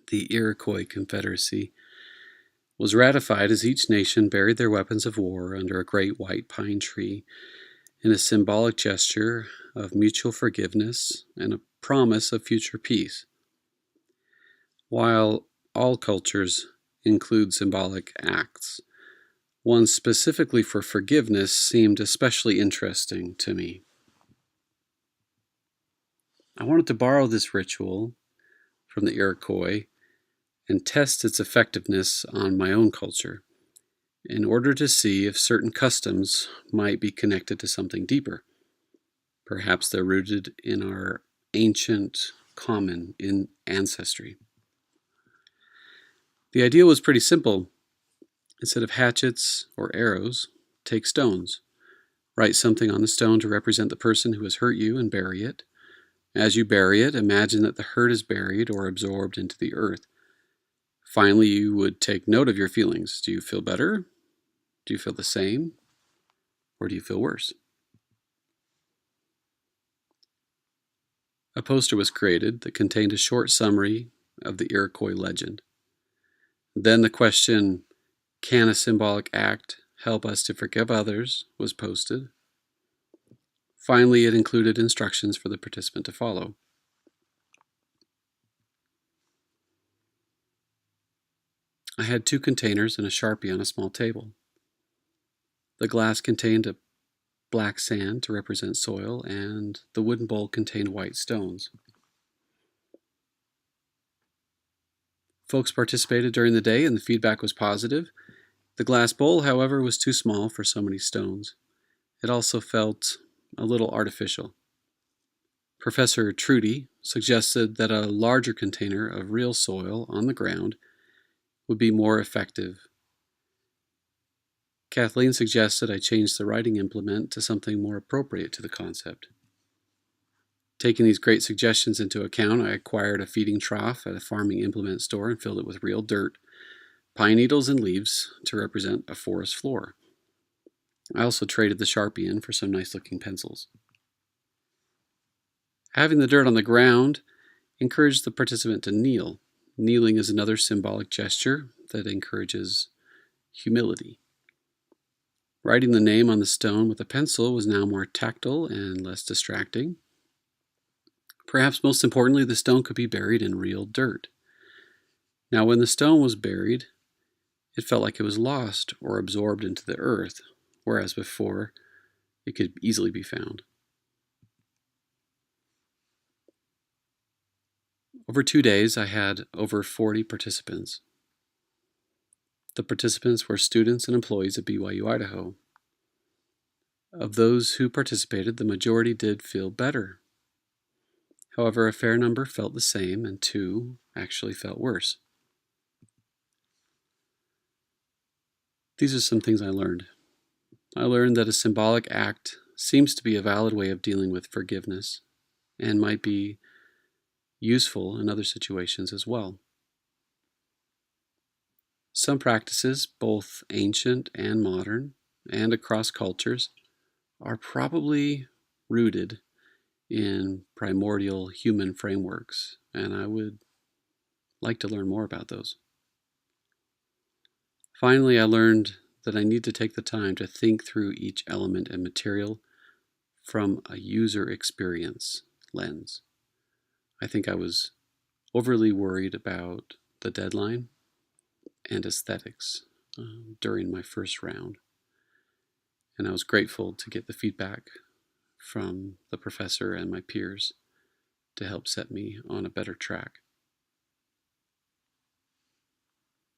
The Iroquois Confederacy was ratified as each nation buried their weapons of war under a great white pine tree in a symbolic gesture of mutual forgiveness and a promise of future peace. While all cultures include symbolic acts, one specifically for forgiveness seemed especially interesting to me. I wanted to borrow this ritual from the Iroquois and test its effectiveness on my own culture in order to see if certain customs might be connected to something deeper. Perhaps they're rooted in our ancient common in ancestry. The idea was pretty simple. Instead of hatchets or arrows, take stones. Write something on the stone to represent the person who has hurt you and bury it. As you bury it, imagine that the hurt is buried or absorbed into the earth. Finally, you would take note of your feelings. Do you feel better? Do you feel the same? Or do you feel worse? A poster was created that contained a short summary of the Iroquois legend. Then the question, can a symbolic act help us to forgive others, was posted. Finally, it included instructions for the participant to follow. I had 2 containers and a Sharpie on a small table. The glass contained a black sand to represent soil, and the wooden bowl contained white stones. Folks participated during the day and the feedback was positive. The glass bowl, however, was too small for so many stones. It also felt a little artificial. Professor Trudy suggested that a larger container of real soil on the ground would be more effective. Kathleen suggested I change the writing implement to something more appropriate to the concept. Taking these great suggestions into account, I acquired a feeding trough at a farming implement store and filled it with real dirt, pine needles, and leaves to represent a forest floor. I also traded the Sharpie in for some nice-looking pencils. Having the dirt on the ground encouraged the participant to kneel. Kneeling is another symbolic gesture that encourages humility. Writing the name on the stone with a pencil was now more tactile and less distracting. Perhaps most importantly, the stone could be buried in real dirt. Now, when the stone was buried, it felt like it was lost or absorbed into the earth, whereas before, it could easily be found. Over 2 days, I had over 40 participants. The participants were students and employees at BYU Idaho. Of those who participated, the majority did feel better. However, a fair number felt the same, and 2 actually felt worse. These are some things I learned. I learned that a symbolic act seems to be a valid way of dealing with forgiveness and might be useful in other situations as well. Some practices, both ancient and modern, and across cultures, are probably rooted in primordial human frameworks, and I would like to learn more about those. Finally, I learned that I need to take the time to think through each element and material from a user experience lens. I think I was overly worried about the deadline and aesthetics during my first round, and I was grateful to get the feedback from the professor and my peers to help set me on a better track.